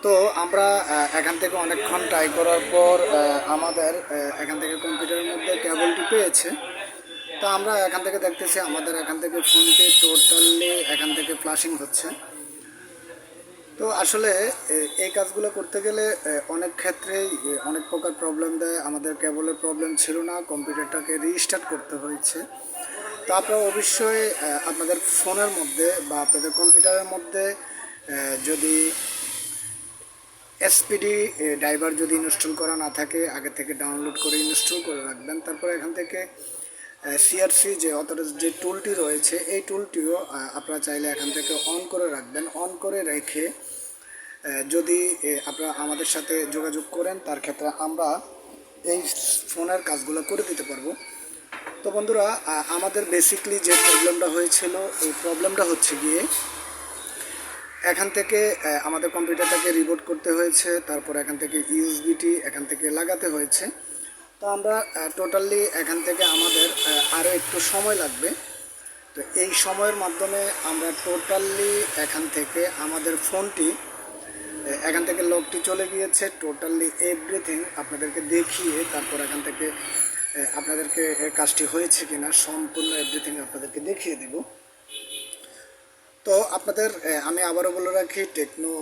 তো আমরা এখান থেকে অনেকক্ষণ ট্রাই করার পর আমাদের এখান থেকে কম্পিউটারের মধ্যে কেবলটি পেয়েছে। তো আমরা এখান থেকে দেখতেছি আমাদের এখান থেকে ফোনটি টোটালি এখান থেকে ফ্লাশিং হচ্ছে। তো আসলে এই কাজগুলো করতে গেলে অনেক ক্ষেত্রেই অনেক প্রকার প্রবলেম দেয়। আমাদের কেবলের প্রবলেম ছিল না, কম্পিউটারটাকে রিস্টার্ট করতে হয়েছে। তো আপনারা অবশ্যই আপনাদের ফোনের মধ্যে বা আপনাদের কম্পিউটারের মধ্যে যদি এসপিডি ড্রাইভার যদি ইনস্টল করা না থাকে, আগে থেকে ডাউনলোড করে ইনস্টল করে রাখবেন। তারপরে এখান থেকে সিআরসি যে অথরাইজ যে টুলটি রয়েছে, এই টুলটিও আপনারা চাইলে এখান থেকে অন করে রাখবেন। অন করে রেখে যদি আপনারা আমাদের সাথে যোগাযোগ করেন, তার ক্ষেত্রে আমরা এই ফোনের কাজগুলো করে দিতে পারবো। তো বন্ধুরা, আমাদের বেসিকলি যে প্রবলেমটা হয়েছিল, এই প্রবলেমটা হচ্ছে গিয়ে এখান থেকে আমাদের কম্পিউটারটাকে রিবুট করতে হয়েছে। তারপর এখান থেকে ইউএসবিটি এখান থেকে লাগাতে হয়েছে। তো আমরা টোটালি এখান থেকে আমাদের আরও একটু সময় লাগবে। তো এই সময়ের মাধ্যমে আমরা টোটালি এখান থেকে আমাদের ফোনটি এখান থেকে লকটি চলে গিয়েছে, টোটালি এভরিথিং আপনাদেরকে দেখিয়ে তারপর এখান থেকে আপনাদেরকে কাজটি হয়েছে কিনা সম্পূর্ণ এভরিথিং আপনাদেরকে দেখিয়ে দেব। তো আপনাদের আমি আবারও বলে রাখি, টেকনো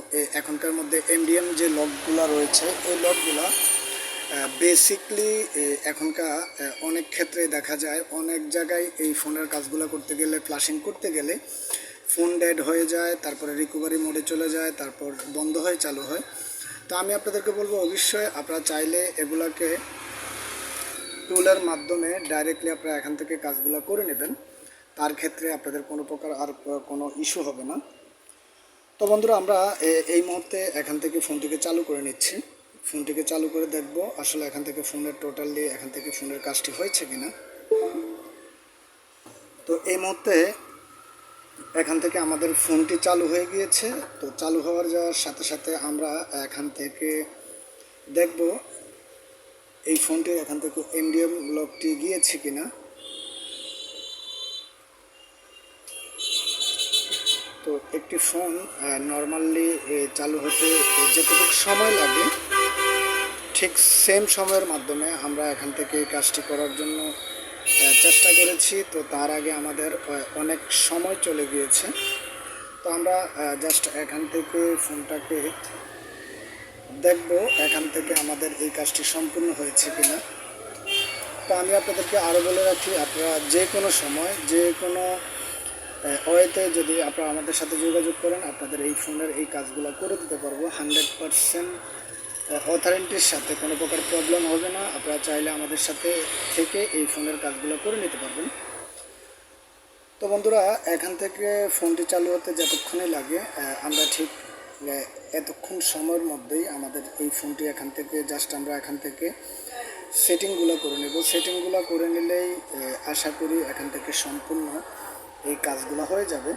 এখনকার মধ্যে এমডিএম যে লকগুলো রয়েছে, এই লকগুলো বেসিকলি এখনকার অনেক ক্ষেত্রে দেখা যায়, অনেক জায়গায় এই ফোনের কাজগুলো করতে গেলে, ফ্লাশিং করতে গেলে ফোন ডেড হয়ে যায়, তারপরে রিকভারি মোডে চলে যায়, তারপর বন্ধ হয়ে চালু হয়। তো আমি আপনাদেরকে বলবো, অবশ্যই আপনারা চাইলে এগুলাকে টুলের মাধ্যমে ডাইরেক্টলি আপনারা এখান থেকে কাজগুলো করে নেবেন। তার ক্ষেত্রে আপনাদের কোনো প্রকার আর কোনো ইস্যু হবে না। তো বন্ধুরা, আমরা এই মুহূর্তে এখান থেকে ফোনটিকে চালু করে নিচ্ছি। ফোনটিকে চালু করে দেখব আসলে এখান থেকে ফোনের টোটালি এখান থেকে ফোনের কাজটি হয়েছে কিনা। তো এই মুহূর্তে এখান থেকে আমাদের ফোনটি চালু হয়ে গিয়েছে। তো চালু হওয়ার যাওয়ার সাথে সাথে আমরা এখান থেকে দেখব এই ফোনটির এখান থেকে এমডিএম লকটি গিয়েছে কিনা। তো একটি ফোন নর্মালি চালু হতে যতটুকু সময় লাগে, ঠিক সেম সময়ের মাধ্যমে আমরা এখান থেকে এই কাজটি করার জন্য চেষ্টা করেছি। তো তার আগে আমাদের অনেক সময় চলে গিয়েছে। তো আমরা জাস্ট এখান থেকে ফোনটাকে দেখব এখান থেকে আমাদের এই কাজটি সম্পূর্ণ হয়েছে কিনা। তো আমি আপনাদেরকে আরও বলে রাখি, আপনারা যে কোনো সময় যে কোনো ওয়েতে যদি আপনারা আমাদের সাথে যোগাযোগ করেন, আপনাদের এই ফোনের এই কাজগুলো করে দিতে পারবো 100% অথরিটির সাথে। কোনো প্রকার প্রবলেম হবে না। আপনারা চাইলে আমাদের সাথে থেকে এই ফোনের কাজগুলো করে নিতে পারবেন। তো বন্ধুরা, এখান থেকে ফোনটি চালু হতে যতক্ষণই লাগে, আমরা ঠিক এতক্ষণ সময়ের মধ্যেই আমাদের এই ফোনটি এখান থেকে জাস্ট আমরা এখান থেকে সেটিংগুলো করে নেব। সেটিংগুলো করে নিলেই আশা করি এখান থেকে সম্পূর্ণ এই কাজগুলো হয়ে যাবে।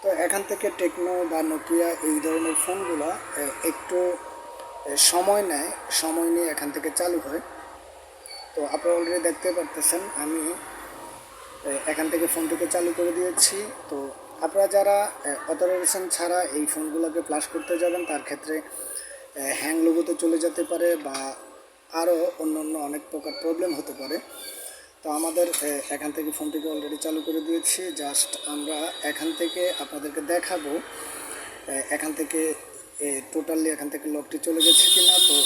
তো এখান থেকে টেকনো বা নোকিয়া এই ধরনের ফোনগুলো একটু সময় নেয়, সময় নিয়ে এখান থেকে চালু হয়। তো আপনারা অলরেডি দেখতে পারতেছেন আমি এখান থেকে ফোনটিকে চালু করে দিয়েছি। তো আপনারা যারা অথরাইজেশন ছাড়া এই ফোনগুলোকে ফ্লাশ করতে যাবেন, তার ক্ষেত্রে হ্যাং লোগোতে চলে যেতে পারে বা আরও অন্য অন্য অনেক প্রকার প্রবলেম হতে পারে। তো আমাদের এখান থেকে ফোনটিকে অলরেডি চালু করে দিয়েছি। জাস্ট আমরা এখান থেকে আপনাদেরকে দেখাবো এখান থেকে টোটালি এখান থেকে লকটি চলে গেছে কিনা। তো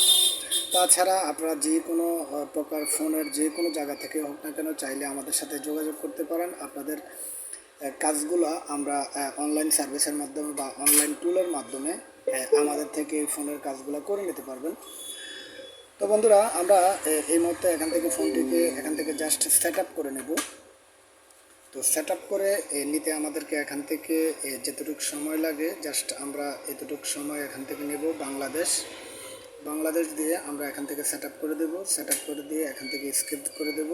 তাছাড়া আপনারা যে কোনো প্রকার ফোনের যে কোনো জায়গা থেকে হোক না কেন, চাইলে আমাদের সাথে যোগাযোগ করতে পারেন। আপনাদের কাজগুলো আমরা অনলাইন সার্ভিসের মাধ্যমে বা অনলাইন টুলের মাধ্যমে আমাদের থেকে এই ফোনের কাজগুলো করে নিতে পারবেন। তো বন্ধুরা, আমরা এই মুহূর্তে এখান থেকে ফোনটিকে এখান থেকে জাস্ট সেট আপ করে নেব। তো সেট আপ করে নিতে আমাদেরকে এখান থেকে যতটুকু সময় লাগে, জাস্ট আমরা এতটুকু সময় এখান থেকে নেব। বাংলাদেশ দিয়ে আমরা এখান থেকে সেট আপ করে দেব। সেট আপ করে দিয়ে এখান থেকে স্কিপ করে দেব,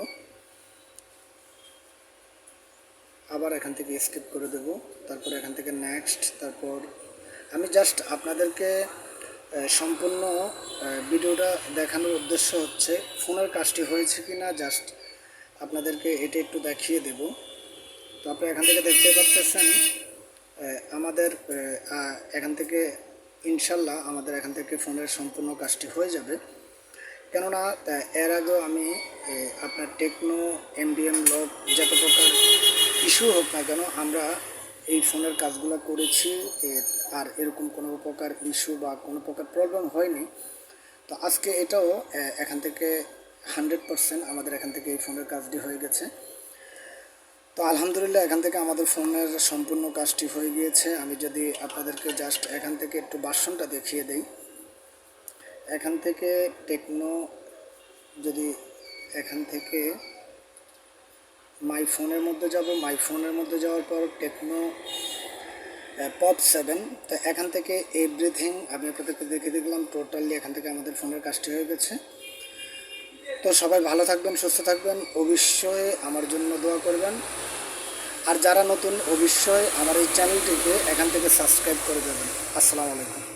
আবার এখান থেকে স্কিপ করে দেব, তারপর এখান থেকে নেক্সট। তারপর আমি জাস্ট আপনাদেরকে সম্পূর্ণ ভিডিওটা দেখানোর উদ্দেশ্য হচ্ছে ফোনের কাজটি হয়েছে কি না, জাস্ট আপনাদেরকে এটা একটু দেখিয়ে দেব। তো আপনারা এখান থেকে দেখতে পাচ্ছেন আমাদের এখান থেকে ইনশাল্লাহ আমাদের এখান থেকে ফোনের সম্পূর্ণ কাজটি হয়ে যাবে। কেননা এর আগেও আমি আপনার টেকনো এমডিএম লক যত প্রকার ইস্যু হোক না কেন আমরা এই ফোনের কাজগুলো করেছি, আর এরকম কোনো প্রকার ইস্যু বা কোনো প্রকার প্রবলেম হয়নি। তো আজকে এটাও এখান থেকে 100% আমাদের এখান থেকে এই ফোনের কাজটি হয়ে গেছে। তো আলহামদুলিল্লাহ এখান থেকে আমাদের ফোনের সম্পূর্ণ কাজটি হয়ে গিয়েছে। আমি যদি আপনাদেরকে জাস্ট এখান থেকে একটু ভার্সনটা দেখিয়ে দেই, এখান থেকে টেকনো, যদি এখান থেকে মাই ফোনের মধ্যে যাব, মাই ফোনের মধ্যে যাওয়ার পর টেকনো পপ 7, তো এখান থেকে এভরিথিং আমি আপনাদেরকে দেখে দেখলাম। টোটালি এখান থেকে আমাদের ফোনের কাজটি হয়ে গেছে। তো সবাই ভালো থাকবেন, সুস্থ থাকবেন, অবশ্যই আমার জন্য দোয়া করবেন। আর যারা নতুন অবশ্যই আমার এই চ্যানেলটিকে এখান থেকে সাবস্ক্রাইব করে দেবেন। আসসালামু আলাইকুম।